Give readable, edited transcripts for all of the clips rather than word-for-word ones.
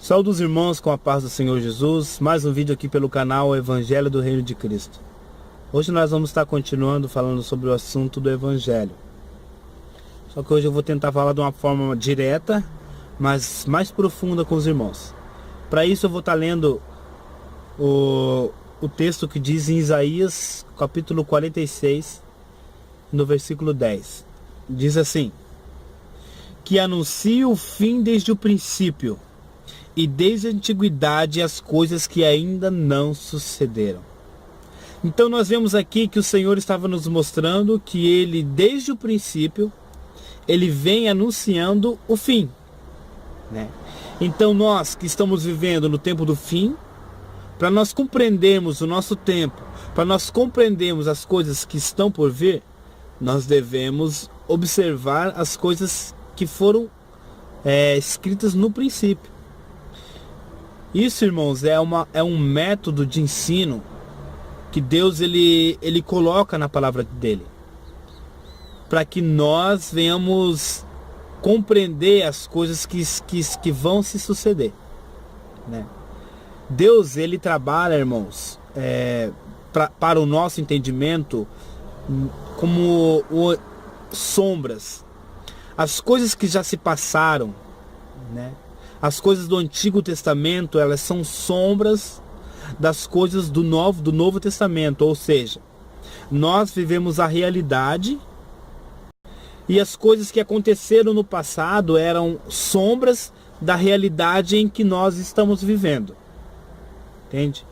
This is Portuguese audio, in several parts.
Saúde os irmãos com a paz do Senhor Jesus, mais um vídeo aqui pelo canal Evangelho do Reino de Cristo. Hoje nós vamos estar continuando falando sobre o assunto do Evangelho. Só que hoje eu vou tentar falar de uma forma direta, mas mais profunda com os irmãos. Para isso eu vou estar lendo o texto que diz em Isaías, capítulo 46, no versículo 10. Diz assim: que anuncia o fim desde o princípio, e desde a antiguidade as coisas que ainda não sucederam. Então nós vemos aqui que o Senhor estava nos mostrando que Ele, desde o princípio, Ele vem anunciando o fim, né? Então nós que estamos vivendo no tempo do fim, para nós compreendermos o nosso tempo, para nós compreendermos as coisas que estão por vir, nós devemos observar as coisas que foram escritas no princípio. Isso, irmãos, é um método de ensino que Deus ele coloca na palavra dele, para que nós venhamos compreender as coisas que vão se suceder, né? Deus ele trabalha, irmãos, para o nosso entendimento como sombras. As coisas que já se passaram, né? As coisas do Antigo Testamento, elas são sombras das coisas do Novo Testamento. Ou seja, nós vivemos a realidade e as coisas que aconteceram no passado eram sombras da realidade em que nós estamos vivendo. Entende?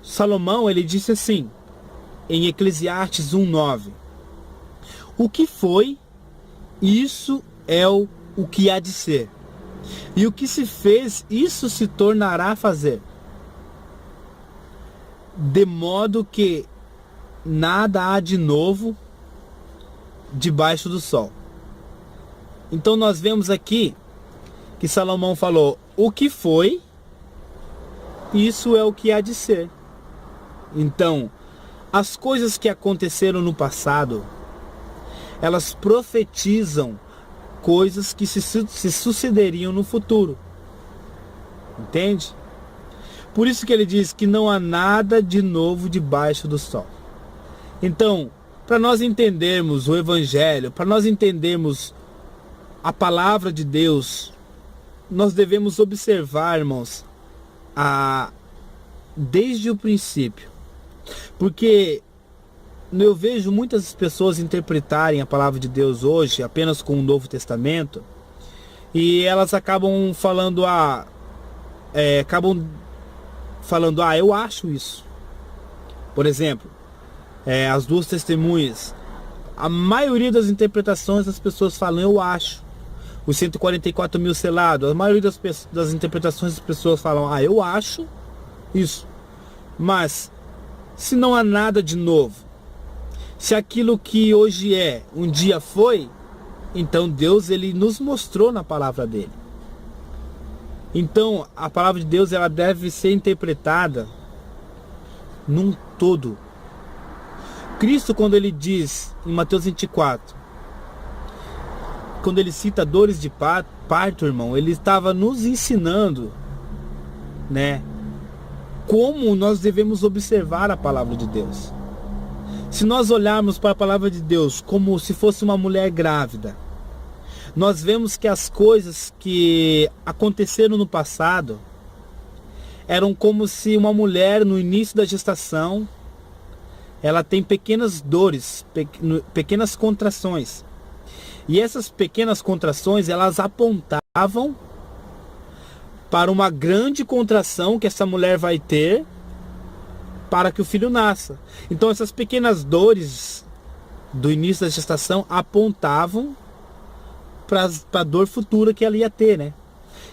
Salomão, ele disse assim, em Eclesiastes 1:9: o que foi, isso é o que há de ser. E o que se fez, isso se tornará a fazer. De modo que nada há de novo debaixo do sol. Então nós vemos aqui que Salomão falou: o que foi, isso é o que há de ser. Então, as coisas que aconteceram no passado, elas profetizam coisas que se sucederiam no futuro. Entende? Por isso que ele diz que não há nada de novo debaixo do sol. Então, para nós entendermos o Evangelho, para nós entendermos a palavra de Deus, nós devemos observar, irmãos, desde o princípio. Porque eu vejo muitas pessoas interpretarem a palavra de Deus hoje apenas com o Novo Testamento, e elas acabam falando, eu acho isso. Por exemplo, as duas testemunhas, a maioria das interpretações as pessoas falam eu acho. Os 144 mil selados, a maioria das interpretações as pessoas falam eu acho isso. Mas se não há nada de novo, se aquilo que hoje um dia foi, então Deus ele nos mostrou na palavra dele. Então a palavra de Deus ela deve ser interpretada num todo. Cristo, quando ele diz em Mateus 24, quando ele cita dores de parto, irmão, ele estava nos ensinando, né, como nós devemos observar a palavra de Deus. Se nós olharmos para a palavra de Deus como se fosse uma mulher grávida, nós vemos que as coisas que aconteceram no passado eram como se uma mulher no início da gestação, ela tem pequenas dores, pequenas contrações. E essas pequenas contrações, elas apontavam para uma grande contração que essa mulher vai ter para que o filho nasça. Então essas pequenas dores do início da gestação apontavam para a dor futura que ela ia ter, né?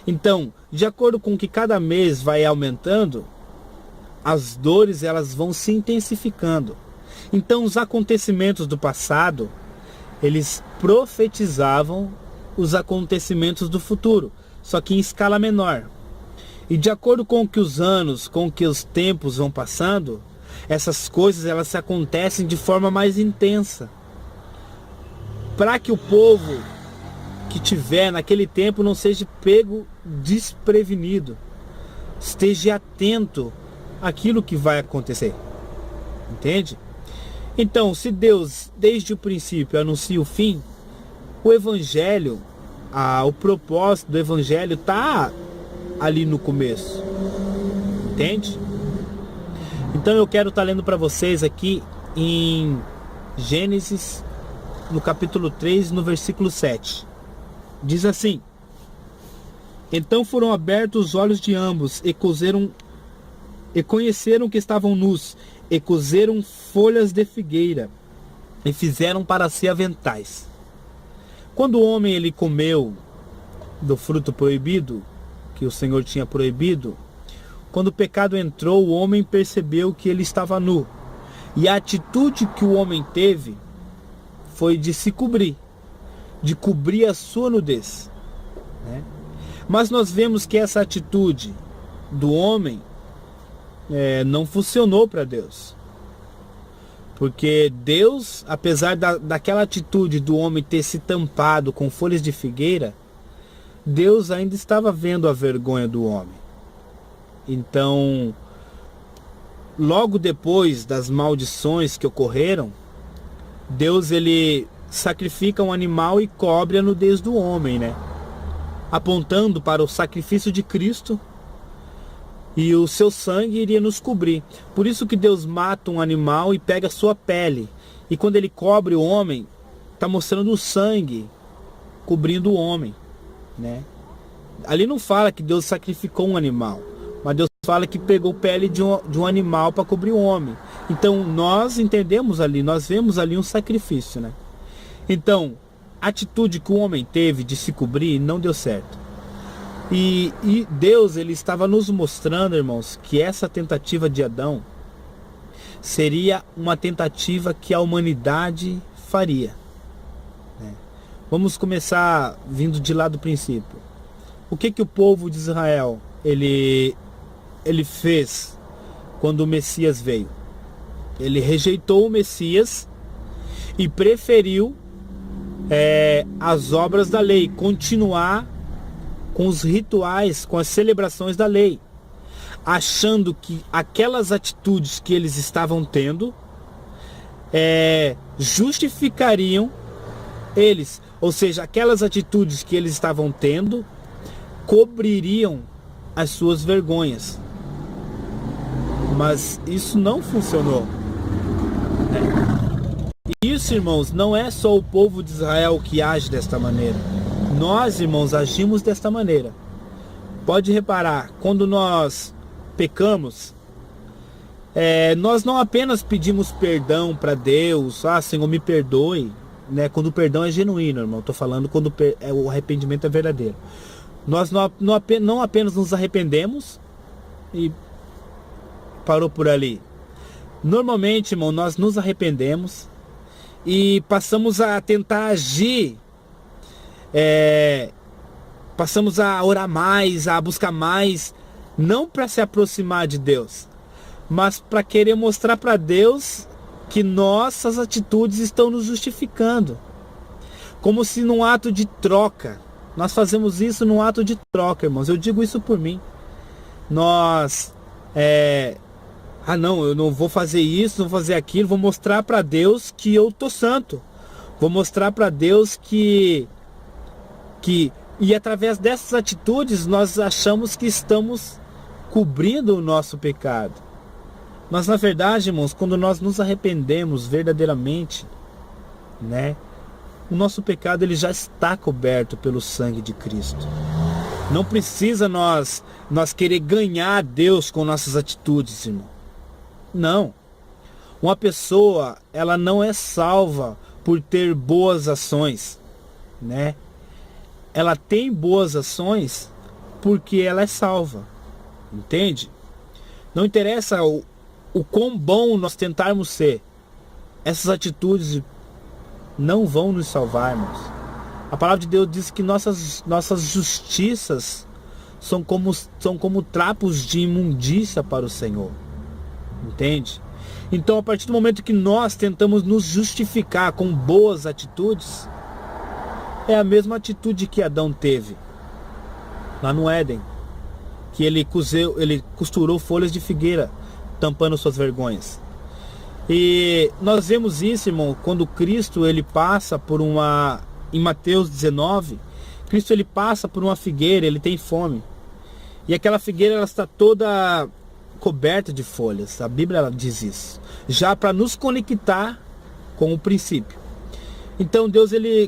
Então, de acordo com que cada mês vai aumentando, as dores elas vão se intensificando. Então os acontecimentos do passado, eles profetizavam os acontecimentos do futuro, só que em escala menor. E de acordo com que os anos, com que os tempos vão passando, essas coisas elas se acontecem de forma mais intensa. Para que o povo que tiver naquele tempo não seja pego desprevenido. Esteja atento àquilo que vai acontecer. Entende? Então, se Deus, desde o princípio, anuncia o fim, o Evangelho, o propósito do Evangelho está ali no começo. Entende? Então eu quero estar lendo para vocês aqui em Gênesis, no capítulo 3, no versículo 7. Diz assim: Então foram abertos os olhos de ambos, e conheceram que estavam nus, e coseram folhas de figueira, e fizeram para si aventais. Quando o homem ele comeu do fruto proibido, que o Senhor tinha proibido, quando o pecado entrou, o homem percebeu que ele estava nu. E a atitude que o homem teve foi de se cobrir, de cobrir a sua nudez, né? Mas nós vemos que essa atitude do homem não funcionou para Deus. Porque Deus, apesar daquela atitude do homem ter se tampado com folhas de figueira, Deus ainda estava vendo a vergonha do homem. Então, logo depois das maldições que ocorreram, Deus ele sacrifica um animal e cobre a nudez do homem, né? Apontando para o sacrifício de Cristo, e o seu sangue iria nos cobrir. Por isso que Deus mata um animal e pega a sua pele. E quando ele cobre o homem, está mostrando o sangue cobrindo o homem, né? Ali não fala que Deus sacrificou um animal, mas Deus fala que pegou pele de um animal para cobrir o homem. Então nós entendemos ali, nós vemos ali um sacrifício, né? Então, a atitude que o homem teve de se cobrir não deu certo. E Deus ele estava nos mostrando, irmãos, que essa tentativa de Adão seria uma tentativa que a humanidade faria, né? Vamos começar vindo de lá do princípio. O que o povo de Israel ele fez quando o Messias veio? Ele rejeitou o Messias e preferiu as obras da lei, continuar com os rituais, com as celebrações da lei, achando que aquelas atitudes que eles estavam tendo justificariam eles, ou seja, aquelas atitudes que eles estavam tendo cobririam as suas vergonhas. Mas isso não funcionou, né? Isso, irmãos, não é só o povo de Israel que age desta maneira. Nós, irmãos, agimos desta maneira. Pode reparar, quando nós pecamos, nós não apenas pedimos perdão para Deus, Senhor, me perdoe, né? Quando o perdão é genuíno, irmão, estou falando quando o arrependimento é verdadeiro. Nós não apenas nos arrependemos e parou por ali. Normalmente, irmão, nós nos arrependemos e passamos a tentar agir, passamos a orar mais, a buscar mais, não para se aproximar de Deus, mas para querer mostrar para Deus que nossas atitudes estão nos justificando, como se num ato de troca. Nós fazemos isso num ato de troca, irmãos. Eu digo isso por mim. Nós não, eu não vou fazer isso, não vou fazer aquilo, vou mostrar para Deus que eu tô santo. Vou mostrar para Deus que e através dessas atitudes nós achamos que estamos cobrindo o nosso pecado. Mas na verdade, irmãos, quando nós nos arrependemos verdadeiramente, né, o nosso pecado ele já está coberto pelo sangue de Cristo. Não precisa nós querer ganhar a Deus com nossas atitudes, irmão. Não. Uma pessoa, ela não é salva por ter boas ações, né? Ela tem boas ações porque ela é salva. Entende? Não interessa o quão bom nós tentarmos ser. Essas atitudes não vão nos salvar, irmãos. A palavra de Deus diz que nossas justiças são como trapos de imundícia para o Senhor. Entende? Então, a partir do momento que nós tentamos nos justificar com boas atitudes, É a mesma atitude que Adão teve lá no Éden, que ele costurou folhas de figueira, tampando suas vergonhas. E nós vemos isso, irmão, quando Cristo ele passa por em Mateus 19, Cristo ele passa por uma figueira, ele tem fome. E aquela figueira ela está toda coberta de folhas. A Bíblia ela diz isso, já para nos conectar com o princípio. Então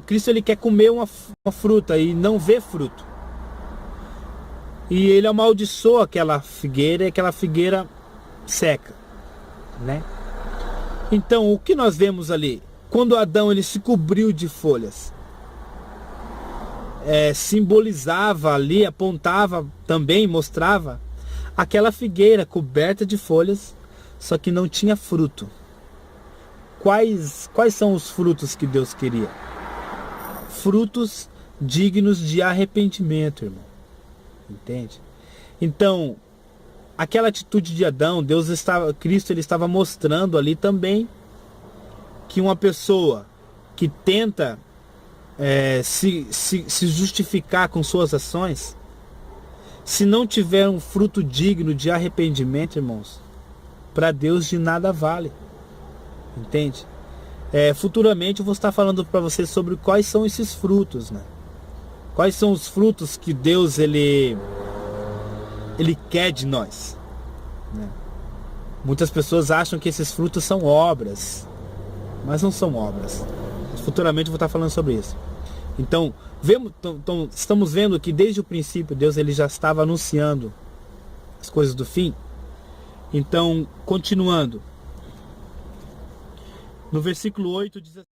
Cristo ele quer comer uma fruta e não vê fruto. E ele amaldiçoa aquela figueira e aquela figueira seca, né? Então, o que nós vemos ali? Quando Adão ele se cobriu de folhas, simbolizava ali, apontava também, mostrava aquela figueira coberta de folhas, só que não tinha fruto. Quais são os frutos que Deus queria? Frutos dignos de arrependimento, irmão. Entende? Então, aquela atitude de Adão, Cristo ele estava mostrando ali também que uma pessoa que tenta se justificar com suas ações, se não tiver um fruto digno de arrependimento, irmãos, para Deus de nada vale. Entende? Futuramente eu vou estar falando para vocês sobre quais são esses frutos, né? Quais são os frutos que Deus ele quer de nós, né? Muitas pessoas acham que esses frutos são obras, mas não são obras. Futuramente eu vou estar falando sobre isso. Então, estamos vendo que desde o princípio Deus ele já estava anunciando as coisas do fim. Então, continuando, no versículo 8 diz assim: